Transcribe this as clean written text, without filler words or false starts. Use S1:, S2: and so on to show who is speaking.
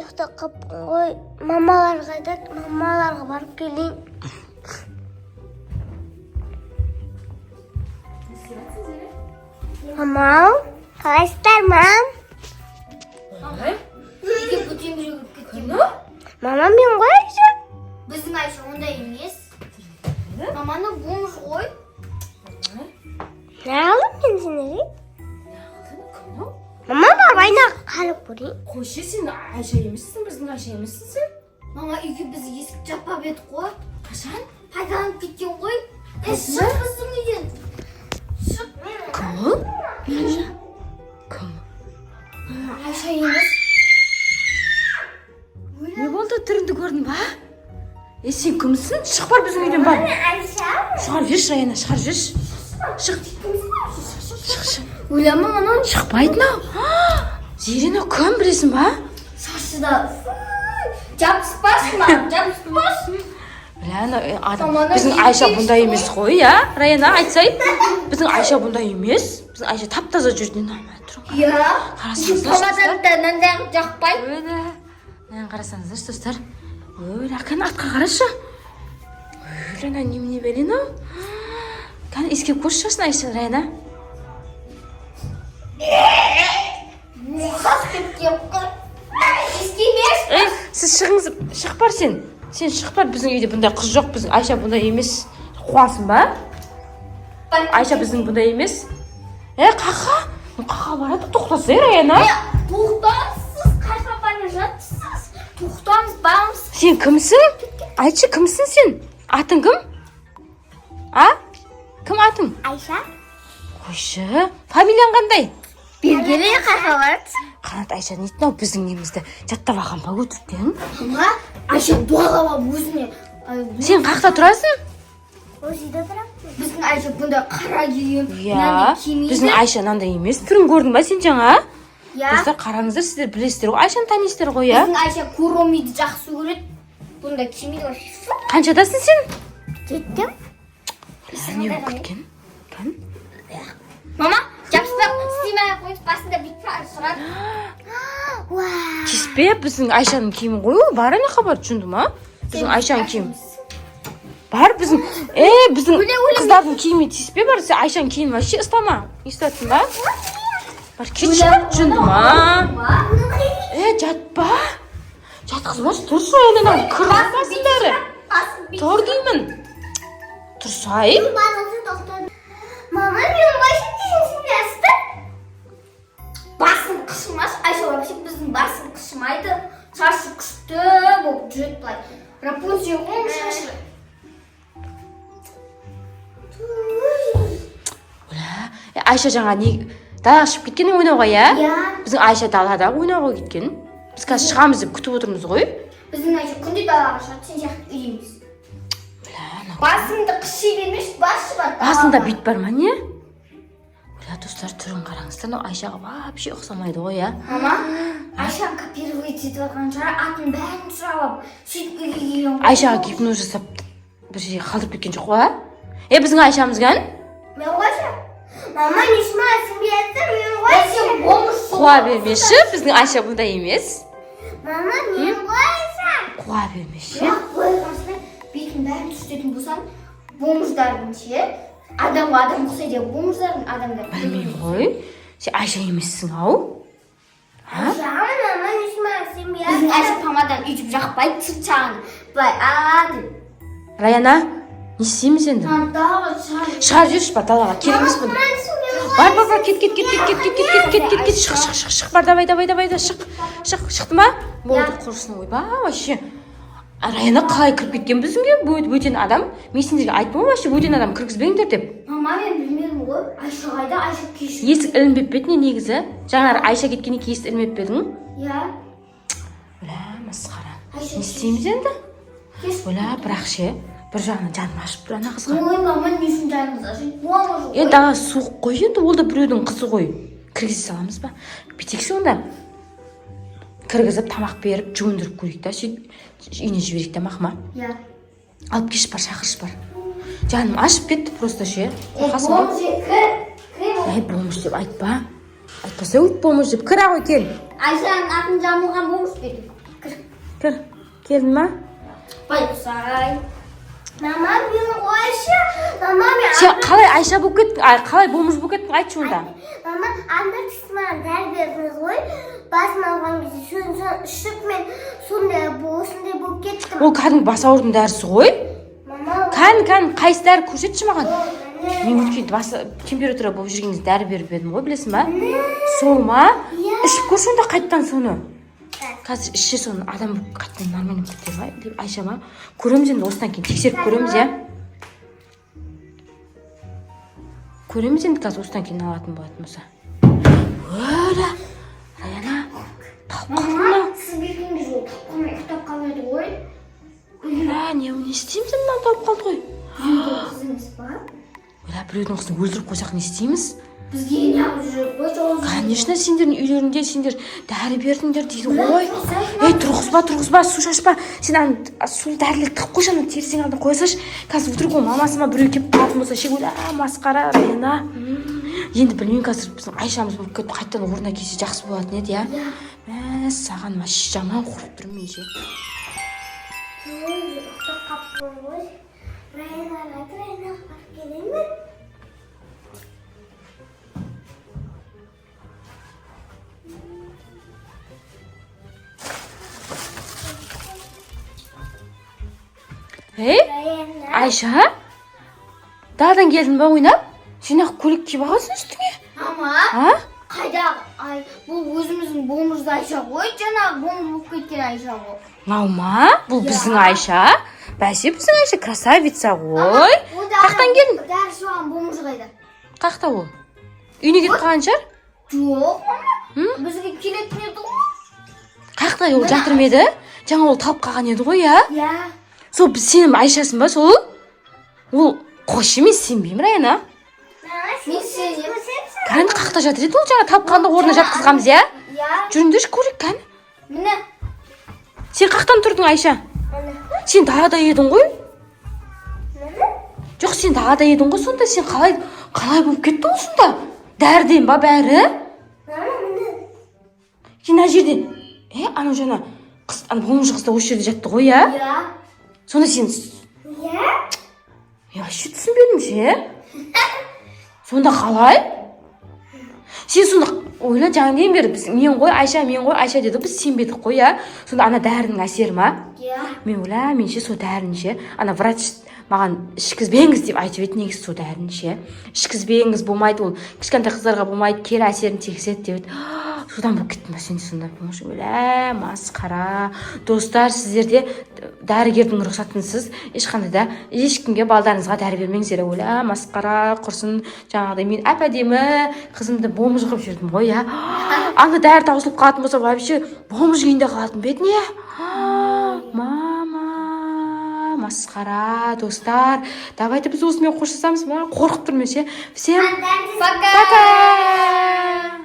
S1: ұйықтап қалыппын ғой. Мамаларға барып келейін. Мамам, қалайсыздар, мам?
S2: Неге бөтен біреу кіріп кеткен?
S1: Мамам мен ғой Айша.
S2: Біздің Айша ондай емес. Маманы бомж ғой.
S1: Не алып мен сендерге? Мама барып айнаға қарап көрейін.
S3: Қойшы, сен Айша емессің, біздің Айша емессің сен.
S2: Мама үйге біз есік жаппап едік қой.
S3: Қашан?
S2: Қайталанып кеткен ғой. Шық біздің үйден. Шық.
S3: Кім?
S2: Айша.
S3: Кім?
S2: Айша емес.
S3: Не болды, түріңді көрдің ба? Сен кімсің? Шық бар біздің үйден бар.
S1: Айша.
S3: Шығар жеш, Раяна, шығар жеш. Шық. Шық.
S2: Ойлама анау.
S3: Шықпайтын-ау. Зерені кім білесің ба?
S2: Шашы да. Жабыспасын ма? Жабыспасын.
S3: Раяна, адам, біздің Айша бұндай емес қой, я? Раяна, айтсай. Біздің Айша бұндай емес. Біздің Айша тап-таза жүрден алмай тұр.
S2: Я.
S3: Қарасаңыздар,
S2: Помаданнан жақпай.
S3: Өйді. Мен қарасаңыздар, достар. Өйді, кән атқа қарашы. Өйді, немене берейін ау? Кән ескеп көрші шашын Айша, Раяна.
S2: Қас кеткен қыз. Ескемес.
S3: Сіз шығыңыз, шық бар сен. Сен шық бар, біздің үйде бұндай қыз жоқ, біздің Айша бұндай емес. Қуасың ба? Айша біздің бұндай емес. Қақа? Қақа барады, тоқтасы, Раяна.
S2: Тоқтаңыз, қайқа бара жатсыз. Тоқтаңыз, бағымыз.
S3: Сен кімсің? Айтшы, кімсің сен? Атың кім? Кім атың?
S1: Айша.
S3: Қойшы, фамилияң қандай?
S1: Белгілі қақалат.
S3: Қанат Айша, нетін ау біздің немізді жаттап алған ба өтіріктен?
S2: Ма, Айша дуалап өзіне.
S3: Сен қақта тұрасың?
S1: Өзіде тұрам.
S2: Біздің Айша бұнда қара киім,
S3: Иә, біздің Айша мынандай емес. Түрін көрдің ба сен жаңа?
S2: Я.
S3: Достар, қараңыздар, сіздер білесіздер ғой, Айшаны танисыздар ғой, я?
S2: Біздің Айша коромиді жақсы көреді. Бұнда кимейді ғой.
S3: Қаншадасың сен?
S1: Кеттім.
S3: Не болып кеткен? Кім?
S2: Мама, жабыспақ істемей қойып басында бүйтіп шығарады.
S3: Тиіспе, біздің Айшаның киімі ғой, ол бар не хабар, түсінді ма? Біздің Айшаның киімі. Бар біздің, біздің қыздардың киімі тиіспе бар, сен Айшаның киімі вообще ұстама. Естуатсың ба? Бар, кетші, түсінді ма? Жатпа. Жатқызбашы, тұршы ойынан, кірғызбасын бәрі. Тұр деймін. Тұрсай.
S1: Мама, мен башым дейсің бәсті.
S2: Басын қышымаш, Айша вообще біздің басын қышымайды. Шашы күшті болып жүреді былай. Рапунцель ғой шашы.
S3: Айша жаңа не далаға шығып кеткен ойнауға, я?
S2: Иә.
S3: Біздің Айша далада ойнауға кеткен. Біз қазір шығамыз деп күтіп отырмыз ғой.
S2: Біздің Айша күнде далаға шығады, сен сияқты үйдеміз. Басыңды қыши бермеш, басы бар.
S3: Басында бит бар ма, не? Достар, түрін қараңыздар, Айшаға вообще ұқсамайды ғой, я?
S2: Мама, Айшаны копировать етіп алған шығар, атын бәрін сұрап алып, сөйтіп үйге келген ғой.
S3: Айшаға гипноз жасап бір жерге қалдырып кеткен жоқ қой? Біздің Айшамыз кән?
S2: Мен қойшы.
S1: Мама, нешмасын бәсті, мен ғой.
S2: Сен бомж
S3: Қуа бермеші, біздің Айша бұндай емес.
S1: Мама, мен қойса.
S3: Қуа бермеші.
S2: қойғансына бетін бәрін түстетін болсам, бомждардың ше, адамға адам ұқсайды, бомждардың адамдар.
S3: Білмеймін ғой. Сен Айша емессің, ау?
S1: Мама, нешмасын
S2: Біздің
S1: бәсті.
S2: Айша тамадан үйтіп жақпайды, сырт жағын. Былай, аады.
S3: Раяна, не істейміз енді?
S2: Таңдағы шығар.
S3: Шығар жүрші бар далаға, кереміз бұны. Бар, кет, шық, бар, давай, шықты ма? Болды, құрсын, ойба, вообще. Раяна қалай кіріп кеткен біздіңге, бөтен адам. Мен сендерге айттым ғой, вообще, бөтен адам кіргізбеңдер деп.
S2: Мама, мен білмедім ғой, Айша қайда, Айша кешіп.
S3: Есік ілінбеп пе еді негізі? Жаңағы Айша кеткеннен кейін есік ілінбеп пе едің?
S2: Иә.
S3: Масқара. Не істейміз енді? Бірақ ше, бір жағынан жаным ашып тұр ана қызға.
S2: Ой, мама, не үшін жаныңыз ашып?
S3: Енді дағы суық қой, енді ол да біреудің қызы ғой. Кіргізе саламыз ба? Бітекші онда. Кіргізіп, тамақ беріп, жуындырып көрейік та, сөйтіп үйіне жіберейік та мақма.
S2: Иә.
S3: Алып кеш бар, шақыршы бар. Жаным ашып кетті просто ше.
S2: Бомж кір.
S3: Бомж деп айтпа. Айтпаса өт бомж деп, кіра ғой кел.
S2: Айшаның атын жамылған бомж деді.
S3: Кір. Келдің ма?
S2: Байқұсай.
S1: Мама мен қойшы. Мама мен
S3: Сен қалай Айша болып кеттің? Қалай бомж болып кеттің? Айтшы онда.
S1: Мама анда кісімен дәрігеріңіз ғой. Басын алған кезде ішіп мен сондай болып кеттім.
S3: Ол кәдімгі бас аурудың дәрісі ғой.
S1: Мама.
S3: Кән, қайсы дәрі көрсетші маған. Мен өткен температура болып жүргеніңіз дәрі беріп едім ғой, білесің ба? Сол ма? Ішіп көрші онда қайттан соны. Қазір ішсе соны адам болып қайттан нормально кетер ма? Деп Айша ма? Көреміз енді осыдан кейін тексеріп көреміз, я? Көреміз енді қазір осыдан кейін алатын болатын болса. Өлі! Раяна!
S2: Мама, сіз келгенде жол тапқанмен ұйықтап қалмайды ғой.
S3: Не істейміз мынау тауып қалды ғой.
S2: Қызыңыз ба?
S3: Біреудің қызын өлтіріп қойсақ не істейміз?
S2: Бізге не алып жүріп қой жол.
S3: Конечно, сендердің үйлеріңде сендер дәрі бердіңдер дейді ғой. Тұрғызба, су шашпа. Сен су дәрілерді тығып қойшы, ана терсең алдын қоя салшы. Қазір вдруг мамасыма біреу келіп қалатын болса, шек өлі, масқара, Раяна. Енді білмеймін, қазір біздің Айшамыз болып кетіп қайттан орнына келсе жақсы болатын еді, я? Саған жаман қорқып тұрмын мен ше.
S1: Ұйықтап қаппын ғой. Раянаға барып келемін.
S3: Айша? Дағдан келдің ба ойнап? Сен ақ көлік киіп алғансың үстіңе?
S2: Мама, қайда? Бұл өзіміздің бомжды Айша ғой, жаңағы бомж болып кеткен Айша ғой.
S3: Мынау ма? Бұл біздің Айша? Бәсе біздің Айша красавица ғой. Қақтан келдің?
S2: Дәрі шуған бомж қайда?
S3: Қақта ол? Үйіне кетіп қалған шығар?
S2: Жоқ, мама. Бізге келетін еді ғой.
S3: Қақта ол жатыр ма еді? Жаңа ол талып қалған еді ғой, я?
S2: Я.
S3: Сол сенің Айшасың ба сол? Ол қойшы мен сенбеймін, Раяна.
S2: Мен сенем.
S3: Кән қақта жатыр еді ол жаңа талып қалғанда орнына жатқызғанбыз, я?
S2: Я.
S3: Жүріңдерші көрейік, кән.
S2: Міне.
S3: Сен қақтан тұрдың, Айша? Сен далада едің ғой? Жоқ, сен далада едің ғой, сонда сен қалай болып кетті ол сонда? Дәрден ба бәрі? Сен ана жерде, анау жаңа қыз, бомж қыз да осы жерде жатты ғой, я?
S2: Я.
S3: Сонда сен... Я ше түсінбедім ше. Сонда қалай? Сен сонда ойла жаңа дейін бері мен ғой Айша деді, біз сенбедік қой, я? Сонда ана дәрінің әсері ма? Мен ойла, мен ше сол дәрін ше. Ана врач маған ішкізбеңіз деп айтып еді, негізі сол дәрін ше. Ішкізбеңіз болмайды, ол кішкентай қыздарға болмайды, кері әсерін тигізеді деп еді. Содан болып кеттім ба сен сонда? Өлә, масқара. Достар, сіздерде дәрігердің рұқсатынсыз ешқандай да ешкімге балдарыңызға дәрі бермеңіздер. Өлә, масқара, құрсын. Жаңағыдай мен әп-әдемі қызымды бомж қылып жүрдім ғой, я? Ана дәрі таусылып қалатын болса, вообще бомж күйінде қалатын бет не? Мама, масқара, достар. Давайте біз осымен қоштасамыз, қорқып тұрмыз, ше. Всем
S2: пока.